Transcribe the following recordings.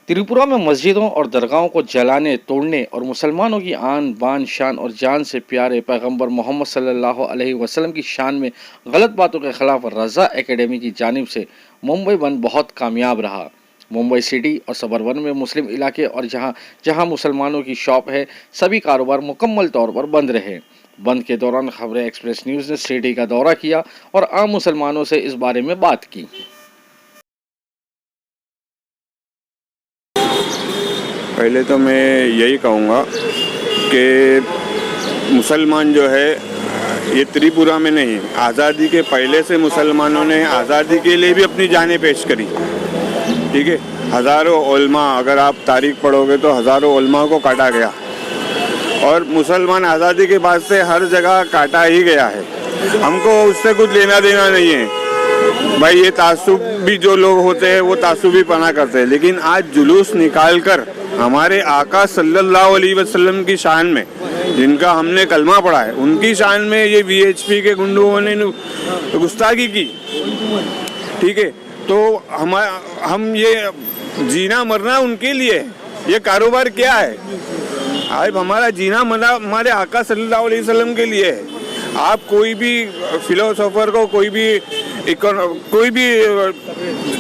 त्रिपुरा में मस्जिदों और दरगाहों को जलाने, तोड़ने और मुसलमानों की आन, बान, शान और जान से प्यारे पैगंबर मोहम्मद सल्लल्लाहु अलैहि वसल्लम की शान में गलत बातों के खिलाफ रज़ा एकेडमी की जानिब से मुंबई बंद बहुत कामयाब रहा। मुंबई सिटी और सबर्बन में मुस्लिम इलाके और जहां जहां मुसलमानों की शॉप है, सभी कारोबार मुकम्मल तौर पर बंद रहे। बंद के दौरान खबरें एक्सप्रेस न्यूज़ ने सिटी का दौरा किया और आम मुसलमानों से इस बारे में बात की। पहले तो मैं यही कहूँगा कि मुसलमान जो है ये त्रिपुरा में नहीं, आज़ादी के पहले से मुसलमानों ने आज़ादी के लिए भी अपनी जानें पेश करी। ठीक है, हज़ारों उलमा, अगर आप तारीख पढ़ोगे तो हज़ारों उलमा को काटा गया और मुसलमान आज़ादी के बाद से हर जगह काटा ही गया है। हमको उससे कुछ लेना देना नहीं है भाई। ये तासुब भी जो लोग होते हैं वो तासुबी पना करते हैं, लेकिन आज जुलूस निकाल कर हमारे आका सल्लल्लाहु अलैहि वसल्लम की शान में, जिनका हमने कलमा पढ़ा है, उनकी शान में ये वीएचपी के गुंडों ने गुस्ताखी की। ठीक है, तो हम ये जीना मरना उनके लिए, ये कारोबार क्या है? आज हमारा जीना मरना हमारे आका सल्लल्लाहु अलैहि वसल्लम के लिए है। आप कोई भी फिलोसोफर को, कोई भी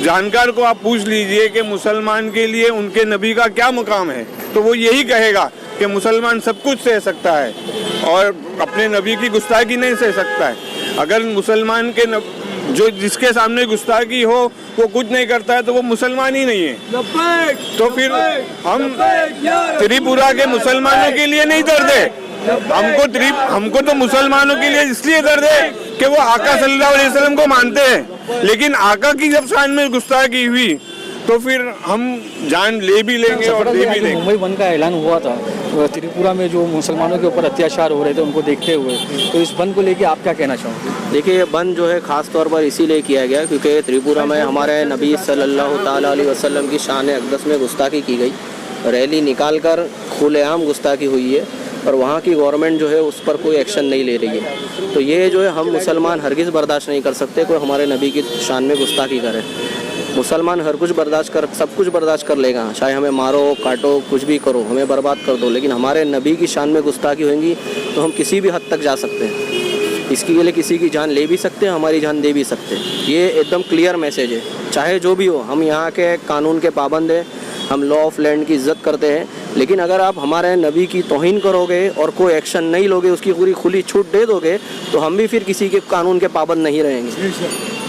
जानकार को आप पूछ लीजिए कि मुसलमान के लिए उनके नबी का क्या मुकाम है, तो वो यही कहेगा कि मुसलमान सब कुछ सह सकता है और अपने नबी की गुस्ताखी नहीं सह सकता है। अगर मुसलमान के जो जिसके सामने गुस्ताखी हो वो कुछ नहीं करता है तो वो मुसलमान ही नहीं है। तो फिर हम त्रिपुरा के मुसलमानों के लिए नहीं डरते, हमको तो मुसलमानों के लिए इसलिए दर्द है कि वो आका सल्लल्लाहु अलैहि वसल्लम को मानते हैं, लेकिन आका की जब शान में गुस्ताखी हुई तो फिर हम जान ले भी लेंगे और दे भी लेंगे। मुंबई बंद का ऐलान हुआ था, त्रिपुरा में जो मुसलमानों के ऊपर अत्याचार हो रहे थे उनको देखते हुए, तो इस बंद को लेके आप क्या कहना चाहोगे? देखिए, ये बंद जो है ख़ास तौर पर इसीलिए किया गया क्योंकि त्रिपुरा में हमारे नबी सल्लल्लाहु ताला अलैहि वसल्लम की शान अक़दस में गुस्ताखी की गई, रैली निकाल कर खुलेआम गुस्ताखी हुई है और वहाँ की गवर्नमेंट जो है उस पर कोई एक्शन नहीं ले रही है। तो ये जो है हम मुसलमान हरगिज़ बर्दाश्त नहीं कर सकते कोई हमारे नबी की शान में गुस्ताखी करे। मुसलमान सब कुछ बर्दाश्त कर लेगा, चाहे हमें मारो, काटो, कुछ भी करो, हमें बर्बाद कर दो, लेकिन हमारे नबी की शान में गुस्ताखी होगी तो हम किसी भी हद तक जा सकते हैं। इसके लिए किसी की जान ले भी सकते हैं, हमारी जान दे भी सकते हैं। ये एकदम क्लियर मैसेज है, चाहे जो भी हो। हम यहाँ के कानून के पाबंद हैं, हम लॉ ऑफ लैंड की इज़्ज़त करते हैं, लेकिन अगर आप हमारे नबी की तौहीन करोगे और कोई एक्शन नहीं लोगे, उसकी पूरी खुली छूट दे दोगे, तो हम भी फिर किसी के कानून के पाबंद नहीं रहेंगे।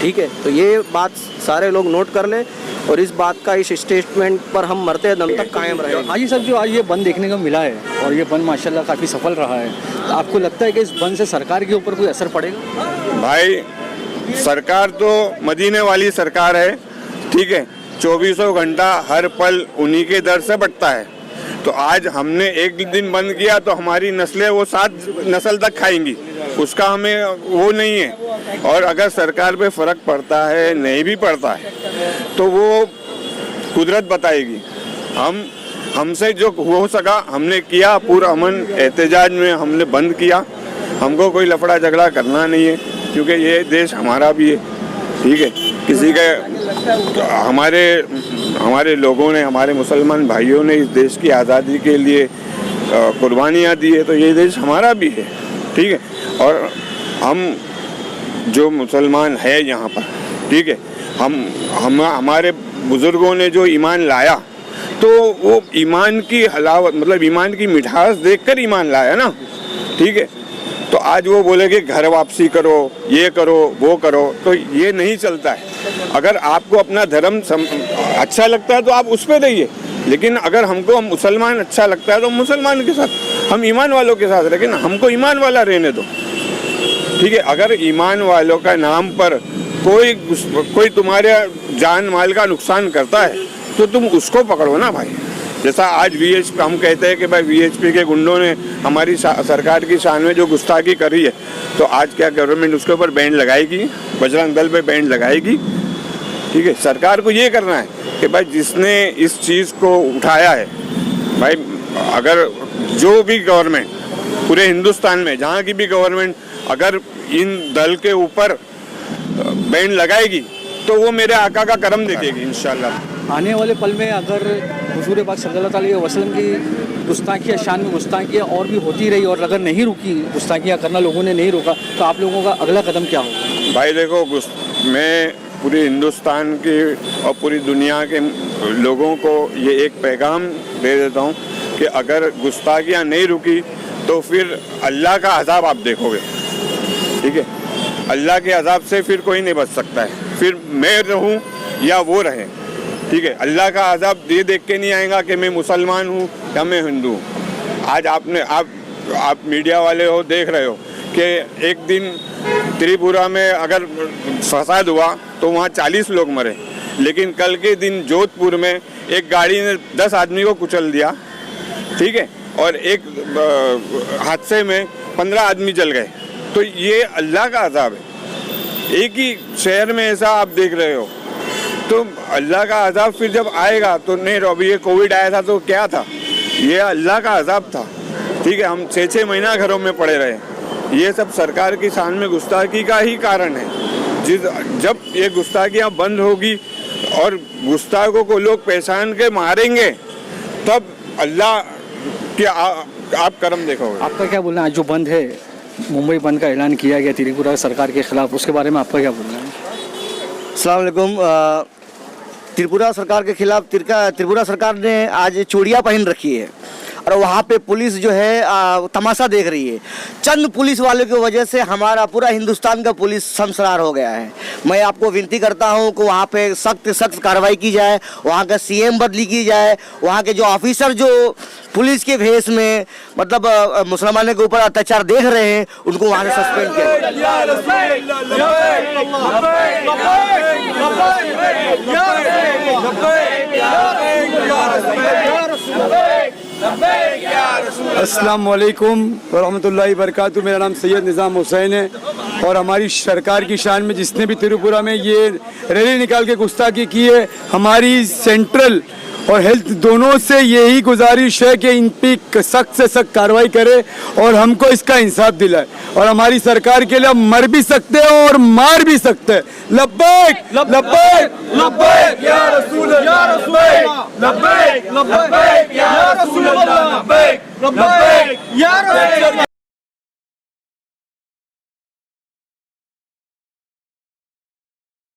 ठीक है, तो ये बात सारे लोग नोट कर लें और इस बात का, इस स्टेटमेंट पर हम मरते दम तक कायम रहेंगे। हाजी साहब, जो आज ये बंद देखने को मिला है और ये बंद माशाल्लाह काफ़ी सफल रहा है, तो आपको लगता है कि इस बंद से सरकार के ऊपर कोई असर पड़ेगा? भाई, सरकार तो मदीने वाली सरकार है। ठीक है, 2400 घंटा हर पल उन्हीं के दर से बढ़ता है। तो आज हमने एक दिन बंद किया तो हमारी नस्लें वो 7 नस्ल तक खाएंगी, उसका हमें वो नहीं है। और अगर सरकार पे फ़र्क पड़ता है, नहीं भी पड़ता है, तो वो कुदरत बताएगी। हमसे जो हो सका हमने किया, पूरा अमन एहतजाज में हमने बंद किया। हमको कोई लफड़ा झगड़ा करना नहीं है क्योंकि ये देश हमारा भी है। ठीक है, किसी के हमारे लोगों ने, हमारे मुसलमान भाइयों ने इस देश की आज़ादी के लिए कुर्बानियाँ दी है, तो ये देश हमारा भी है। ठीक है, और हम जो मुसलमान है यहाँ पर, ठीक है, हमारे बुज़ुर्गों ने जो ईमान लाया, तो वो ईमान की हलावत, मतलब ईमान की मिठास देखकर ईमान लाया ना। ठीक है, तो आज वो बोले कि घर वापसी करो, ये करो, वो करो, तो ये नहीं चलता है। अगर आपको अपना धर्म अच्छा लगता है तो आप उस पर रहिए, लेकिन अगर हमको मुसलमान अच्छा लगता है तो मुसलमान के साथ, हम ईमान वालों के साथ, लेकिन हमको ईमान वाला रहने दो। ठीक है, अगर ईमान वालों का नाम पर कोई तुम्हारे जान माल का नुकसान करता है तो तुम उसको पकड़ो ना भाई। जैसा आज हम कहते हैं कि भाई वीएचपी के गुंडों ने हमारी सरकार की शान में जो गुस्ताखी करी है, तो आज क्या गवर्नमेंट उसके ऊपर बैन लगाएगी? बजरंग दल पे बैन लगाएगी। ठीक है, सरकार को ये करना है कि भाई जिसने इस चीज़ को उठाया है, भाई अगर जो भी गवर्नमेंट पूरे हिंदुस्तान में जहाँ की भी गवर्नमेंट अगर इन दल के ऊपर बैन लगाएगी तो वो मेरे आका का करम देखेगी इंशाल्लाह। आने वाले पल में अगर हुजूर पाक सल्लल्लाहु अलैहि वसल्लम की गुस्ताखियाँ, शान में गुस्ताखियाँ और भी होती रही और अगर नहीं रुकी, गुस्ताखियाँ करना लोगों ने नहीं रोका, तो आप लोगों का अगला कदम क्या होगा? भाई देखो, मैं पूरी हिंदुस्तान की और पूरी दुनिया के लोगों को ये एक पैगाम दे देता हूँ कि अगर गुस्ताखियाँ नहीं रुकी तो फिर अल्लाह का अज़ाब आप देखोगे। ठीक है, अल्लाह के अज़ाब से फिर कोई नहीं बच सकता है, फिर मैं रहूँ या वो रहे। ठीक है, अल्लाह का अज़ाब ये देख के नहीं आएगा कि मैं मुसलमान हूँ या मैं हिंदू हूँ। आज आप मीडिया वाले हो, देख रहे हो कि एक दिन त्रिपुरा में अगर फसाद हुआ तो वहाँ 40 लोग मरे, लेकिन कल के दिन जोधपुर में एक गाड़ी ने 10 आदमी को कुचल दिया। ठीक है, और एक हादसे में 15 आदमी जल गए। तो ये अल्लाह का अज़ाब है। एक ही शहर में ऐसा आप देख रहे हो, तो अल्लाह का अज़ाब फिर जब आएगा तो नहीं। अभी ये कोविड आया था तो क्या था? ये अल्लाह का अज़ाब था। ठीक है, हम 6 महीना घरों में पड़े रहे। ये सब सरकार की शान में गुस्ताखी का ही कारण है। जब ये गुस्ताखियाँ बंद होगी और गुस्ताखों को लोग पहचान के मारेंगे, तब अल्लाह के आप करम देखोगे। आपका क्या बोलना है? जो बंद है, मुंबई बंद का ऐलान किया गया त्रिपुरा सरकार के खिलाफ, उसके बारे में आपका क्या बोलना है? अस्सलाम वालेकुम। त्रिपुरा सरकार के खिलाफ त्रिपुरा सरकार ने आज चूड़ियाँ पहन रखी है और वहाँ पे पुलिस जो है तमाशा देख रही है। चंद पुलिस वालों की वजह से हमारा पूरा हिंदुस्तान का पुलिस शमशरार हो गया है। मैं आपको विनती करता हूँ कि वहाँ पे सख्त कार्रवाई की जाए, वहाँ का सीएम बदली की जाए, वहाँ के जो ऑफिसर जो पुलिस के भेष में मतलब मुसलमानों के ऊपर अत्याचार देख रहे हैं, उनको वहाँ से सस्पेंड किया अस्सलाम वालेकुम वरहमतुल्लाहि वबरकातुहू। मेरा नाम सैयद निज़ाम हुसैन है और हमारी सरकार की शान में जिसने भी त्रिपुरा में ये रैली निकाल के गुस्ताखी की है, हमारी सेंट्रल और हेल्थ दोनों से यही गुजारिश है कि इन पे सख्त से सख्त कार्रवाई करे और हमको इसका इंसाफ दिलाए। और हमारी सरकार के लिए हम मर भी सकते हैं और मार भी सकते हैं। लब्बैक लब्बैक लब्बैक या रसूल अल्लाह, लब्बैक लब्बैक या रसूल अल्लाह, लब्बैक लब्बैक या रसूल अल्लाह।